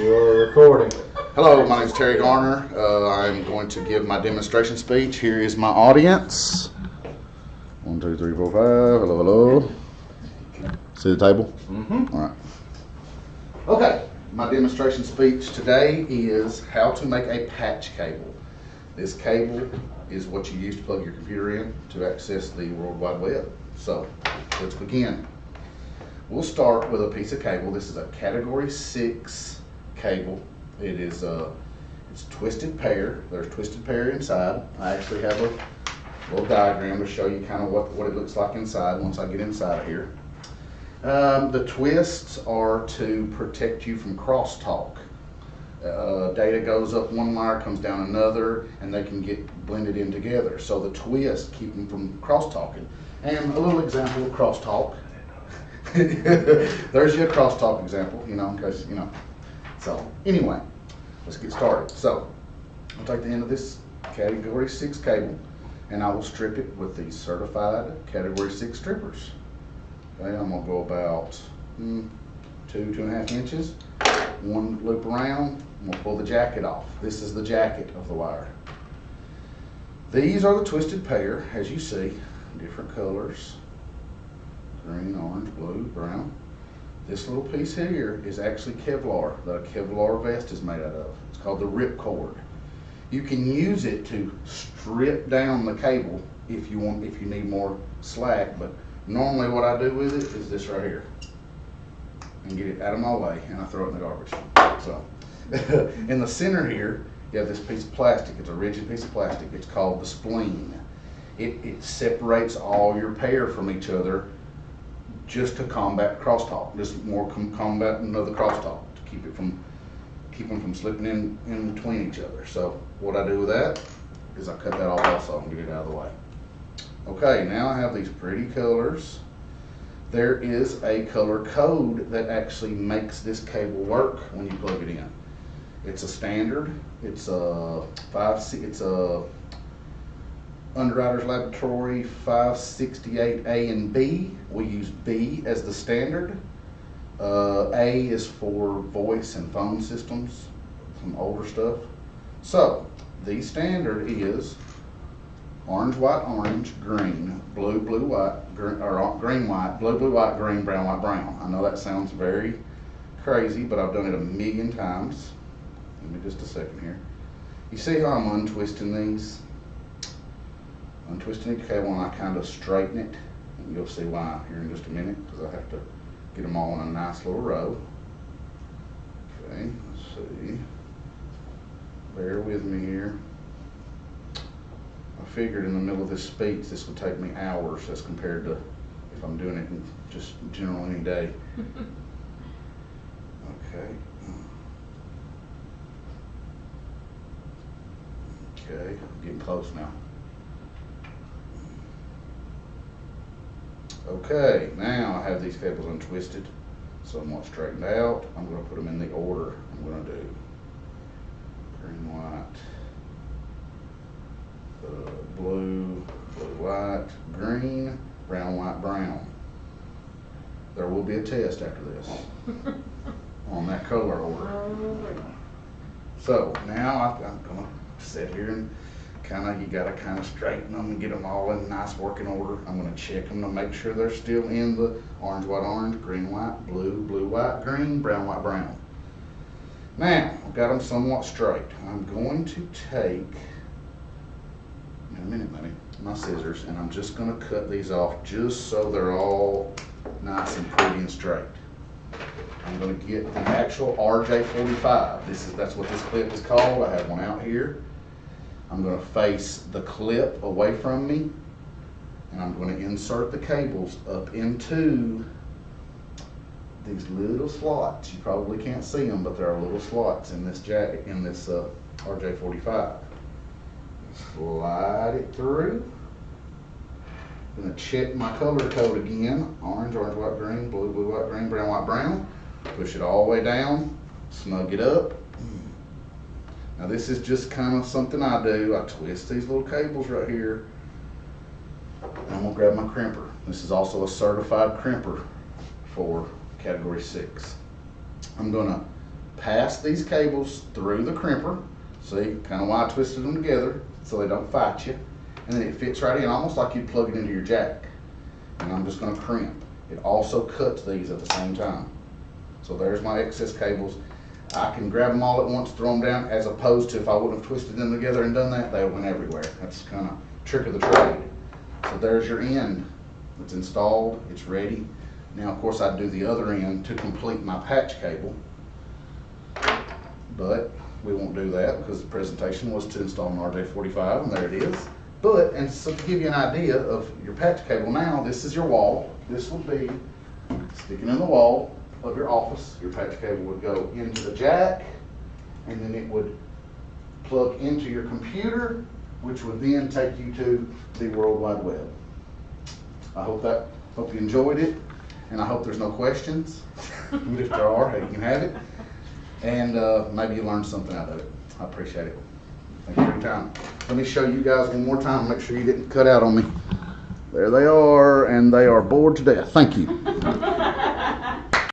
You're recording. Hello, my name is Terry Garner. I'm going to give my demonstration speech. Here is my audience. 1, 2, 3, 4, 5. Hello, hello. See the table? Mm-hmm. All right. Okay, my demonstration speech today is how to make a patch cable. This cable is what you use to plug your computer in to access the World Wide Web. So, let's begin. We'll start with a piece of cable. This is a Category 6 cable. It is it's twisted pair. There's twisted pair inside. I actually have a little diagram to show you kind of what it looks like inside once I get inside of here. The twists are to protect you from crosstalk. Data goes up one wire, comes down another, and they can get blended in together. So the twists keep them from crosstalking. And a little example of crosstalk. There's your crosstalk example, you know, because, you know. So, anyway, let's get started. So, I'll take the end of this Category 6 cable, and I will strip it with these certified Category 6 strippers. Okay, I'm going to go about 2.5 inches, one loop around. I'm going to pull the jacket off. This is the jacket of the wire. These are the twisted pair, as you see, different colors. Green, orange, blue, brown. This little piece here is actually Kevlar, that a Kevlar vest is made out of. It's called the rip cord. You can use it to strip down the cable if you need more slack, but normally what I do with it is this right here. And get it out of my way, and I throw it in the garbage. So, in the center here, you have this piece of plastic. It's a rigid piece of plastic. It's called the spleen. It separates all your pair from each other, just to combat crosstalk, just more combat another crosstalk to keep them from slipping in between each other. So what I do with that is I cut that off also and get it out of the way. Okay, now I have these pretty colors. There is a color code that actually makes this cable work when you plug it in. It's a standard. It's a Underwriters Laboratory 568A and B. We use B as the standard. A is for voice and phone systems, some older stuff. So the standard is orange, white, orange, green, blue, blue, white, or green, white, blue, blue, white, green, brown, white, brown. I know that sounds very crazy, but I've done it a million times. Give me just a second here. You see how I'm untwisting these? Untwisting the cable, and I kind of straighten it, and you'll see why here in just a minute, because I have to get them all in a nice little row. Okay, let's see. Bear with me here. I figured in the middle of this speech this would take me hours as compared to if I'm doing it in just general any day. Okay. Okay, I'm getting close now. Okay, now I have these cables untwisted, somewhat straightened out. I'm going to put them in the order I'm going to do. Green, white, blue, blue, white, green, brown, white, brown. There will be a test after this on that color order. So now I'm going to sit here and you gotta kind of straighten them and get them all in nice working order. I'm gonna check them to make sure they're still in the orange, white, orange, green, white, blue, blue, white, green, brown, white, brown. Now, I've got them somewhat straight. I'm going to take, in a minute, my scissors, and I'm just gonna cut these off just so they're all nice and pretty and straight. I'm gonna get the actual RJ45. That's what this clip is called. I have one out here. I'm going to face the clip away from me, and I'm going to insert the cables up into these little slots. You probably can't see them, but there are little slots in this jacket, in this RJ45. Slide it through. I'm going to check my color code again. Orange, orange, white, green, blue, blue, white, green, brown, white, brown. Push it all the way down, snug it up. Now this is just kind of something I do. I twist these little cables right here, and I'm gonna grab my crimper. This is also a certified crimper for Category 6. I'm gonna pass these cables through the crimper. See, kind of why I twisted them together so they don't fight you. And then it fits right in, almost like you plug it into your jack. And I'm just going to crimp. It also cuts these at the same time. So there's my excess cables. I can grab them all at once, throw them down, as opposed to if I would have twisted them together and done that, they went everywhere. That's kind of trick of the trade. So there's your end. It's installed, it's ready. Now, of course, I'd do the other end to complete my patch cable, but we won't do that because the presentation was to install an RJ45, and there it is. But, and so to give you an idea of your patch cable now, this is your wall. This would be sticking in the wall of your office. Your patch cable would go into the jack, and then it would plug into your computer, which would then take you to the World Wide Web. I hope you enjoyed it, and I hope there's no questions. But if there are, hey, you can have it. And maybe you learned something out of it. I appreciate it. Thank you for your time. Let me show you guys one more time. Make sure you didn't cut out on me. There they are, and they are bored to death. Thank you.